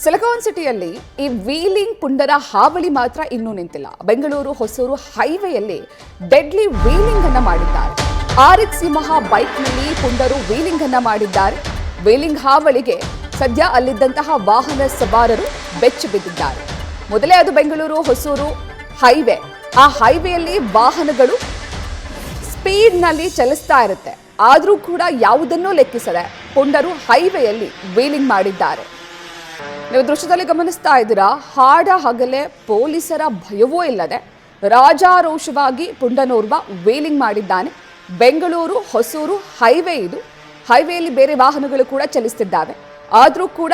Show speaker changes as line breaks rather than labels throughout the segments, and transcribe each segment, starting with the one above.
Silicon ಸಿಟಿಯಲ್ಲಿ ಈ wheeling ಪುಂಡರ ಹಾವಳಿ ಮಾತ್ರ ಇನ್ನೂ ನಿಂತಿಲ್ಲ. ಬೆಂಗಳೂರು ಹೊಸೂರು ಹೈವೇಯಲ್ಲಿ ಡೆಡ್ಲಿ ವೀಲಿಂಗ್ ಅನ್ನ ಮಾಡಿದ್ದಾರೆ. RX ಯಮಹಾ ಬೈಕ್ನಲ್ಲಿ ಪುಂಡರು ವೀಲಿಂಗ್ ಅನ್ನ ಮಾಡಿದ್ದಾರೆ. ವೀಲಿಂಗ್ ಹಾವಳಿಗೆ ಸದ್ಯ ಅಲ್ಲಿದ್ದಂತಹ ವಾಹನ ಸವಾರರು ಬೆಚ್ಚಿ ಬಿದ್ದಿದ್ದಾರೆ. ಮೊದಲೇ ಅದು ಬೆಂಗಳೂರು ಹೊಸೂರು ಹೈವೇ. ಆ ಹೈವೇಯಲ್ಲಿ ವಾಹನಗಳು ಸ್ಪೀಡ್ನಲ್ಲಿ ಚಲಿಸ್ತಾ ಇರುತ್ತೆ. ಆದರೂ ಕೂಡ ಯಾವುದನ್ನೂ ಲೆಕ್ಕಿಸದೆ ಪುಂಡರು ಹೈವೇಯಲ್ಲಿ ವೀಲಿಂಗ್ ಮಾಡಿದ್ದಾರೆ. ನೀವು ದೃಶ್ಯದಲ್ಲಿ ಗಮನಿಸ್ತಾ ಇದ್ದೀರಾ, ಹಾಡ ಹಗಲೇ ಪೊಲೀಸರ ಭಯವೂ ಇಲ್ಲದೆ ರಾಜಾರೋಷವಾಗಿ ಪುಂಡನೋರ್ವ ವೀಲಿಂಗ್ ಮಾಡಿದ್ದಾನೆ. ಬೆಂಗಳೂರು ಹೊಸೂರು ಹೈವೇ ಇದು. ಹೈವೇಯಲ್ಲಿ ಬೇರೆ ವಾಹನಗಳು ಕೂಡ ಚಲಿಸುತ್ತಿದ್ದಾವೆ. ಆದರೂ ಕೂಡ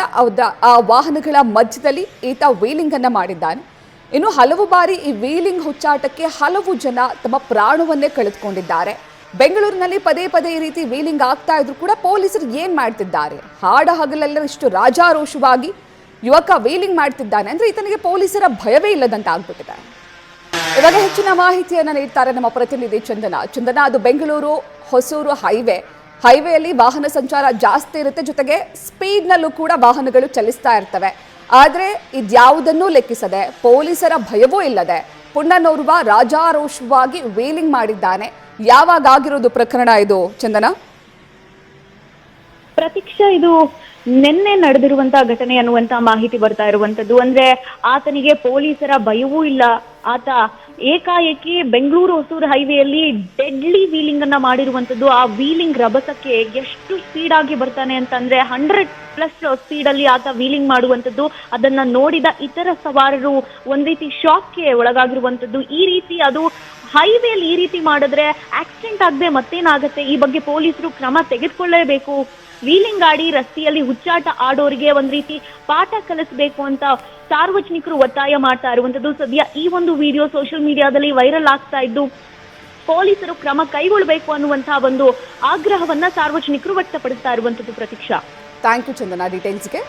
ಆ ವಾಹನಗಳ ಮಧ್ಯದಲ್ಲಿ ಈತ ವೀಲಿಂಗ್ ಅನ್ನ ಮಾಡಿದ್ದಾನೆ. ಇನ್ನು ಹಲವು ಬಾರಿ ಈ ವೀಲಿಂಗ್ ಹುಚ್ಚಾಟಕ್ಕೆ ಹಲವು ಜನ ತಮ್ಮ ಪ್ರಾಣವನ್ನೇ ಕಳೆದುಕೊಂಡಿದ್ದಾರೆ. ಬೆಂಗಳೂರಿನಲ್ಲಿ ಪದೇ ಪದೇ ಈ ರೀತಿ ವೀಲಿಂಗ್ ಆಗ್ತಾ ಇದ್ರು ಕೂಡ ಪೊಲೀಸರು ಏನ್ ಮಾಡ್ತಿದ್ದಾರೆ? ಹಾಡ ಹಗಲೆಲ್ಲ ಇಷ್ಟು ರಾಜಾರೋಷವಾಗಿ ಯುವಕ ವೀಲಿಂಗ್ ಮಾಡ್ತಿದ್ದಾನೆ ಅಂದ್ರೆ ಈತನಿಗೆ ಪೊಲೀಸರ ಭಯವೇ ಇಲ್ಲದಂತ ಆಗ್ಬಿಟ್ಟಿದೆ. ಇವಾಗ ಹೆಚ್ಚಿನ ಮಾಹಿತಿಯನ್ನ ನೀಡ್ತಾರೆ ನಮ್ಮ ಪ್ರತಿನಿಧಿ ಚಂದನ. ಅದು ಬೆಂಗಳೂರು ಹೊಸೂರು ಹೈವೇಯಲ್ಲಿ ವಾಹನ ಸಂಚಾರ ಜಾಸ್ತಿ ಇರುತ್ತೆ, ಜೊತೆಗೆ ಸ್ಪೀಡ್ನಲ್ಲೂ ಕೂಡ ವಾಹನಗಳು ಚಲಿಸ್ತಾ ಇರ್ತವೆ. ಆದ್ರೆ ಇದ್ಯಾವುದನ್ನೂ ಲೆಕ್ಕಿಸದೆ ಪೊಲೀಸರ ಭಯವೂ ಇಲ್ಲದೆ ಪುಂಡನೋರ್ವ ರಾಜಾರೋಷವಾಗಿ ವೀಲಿಂಗ್ ಮಾಡಿದ್ದಾನೆ. ಯಾವಾಗ ಆಗಿರೋದು ಪ್ರಕರಣ ಇದು ಚಂದನ?
ಪ್ರತೀಕ್ಷಾ, ಇದು ನಿನ್ನೆ ನಡೆದಿರುವಂತಹ ಘಟನೆ ಅನ್ನುವಂತ ಮಾಹಿತಿ ಬರ್ತಾ ಇರುವಂತದ್ದು. ಅಂದ್ರೆ ಆತನಿಗೆ ಪೊಲೀಸರ ಭಯವೂ ಇಲ್ಲ. ಆತ ಏಕಾಏಕಿ ಬೆಂಗಳೂರು ಹೊಸೂರು ಹೈವೇಯಲ್ಲಿ ಡೆಡ್ಲಿ ವೀಲಿಂಗ್ ಅನ್ನ ಮಾಡಿರುವಂತದ್ದು. ಆ ವೀಲಿಂಗ್ ರಭಸಕ್ಕೆ ಎಷ್ಟು ಸ್ಪೀಡ್ ಆಗಿ ಬರ್ತಾನೆ ಅಂತಂದ್ರೆ 100+ ಸ್ಪೀಡ್ ಅಲ್ಲಿ ಆತ ವೀಲಿಂಗ್ ಮಾಡುವಂತದ್ದು. ಅದನ್ನ ನೋಡಿದ ಇತರ ಸವಾರರು ಒಂದ್ ರೀತಿ ಶಾಕ್ಗೆ ಒಳಗಾಗಿರುವಂತದ್ದು. ಈ ರೀತಿ ಅದು ಹೈವೇಲಿ ಈ ರೀತಿ ಮಾಡಿದ್ರೆ ಆಕ್ಸಿಡೆಂಟ್ ಆಗದೆ ಮತ್ತೇನಾಗತ್ತೆ? ಈ ಬಗ್ಗೆ ಪೊಲೀಸರು ಕ್ರಮ ತೆಗೆದುಕೊಳ್ಳಲೇಬೇಕು. ವೀಲಿಂಗ್ ಆಡಿ ರಸ್ತೆಯಲ್ಲಿ ಹುಚ್ಚಾಟ ಆಡೋರಿಗೆ ಒಂದ್ ರೀತಿ ಪಾಠ ಕಲಿಸಬೇಕು ಅಂತ ಸಾರ್ವಜನಿಕರು ಒತ್ತಾಯ ಮಾಡ್ತಾ ಇರುವಂತದ್ದು. ಸದ್ಯ ಈ ಒಂದು ವಿಡಿಯೋ ಸೋಷಿಯಲ್ ಮೀಡಿಯಾದಲ್ಲಿ ವೈರಲ್ ಆಗ್ತಾ ಇದ್ದು, ಪೊಲೀಸರು ಕ್ರಮ ಕೈಗೊಳ್ಳಬೇಕು ಅನ್ನುವಂತಹ ಒಂದು ಆಗ್ರಹವನ್ನ ಸಾರ್ವಜನಿಕರು ವ್ಯಕ್ತಪಡಿಸ್ತಾ ಇರುವಂತದ್ದು. Pratiksha,
thank you Chandana ಡೀಟೇಲ್ಸ್ಗೆ.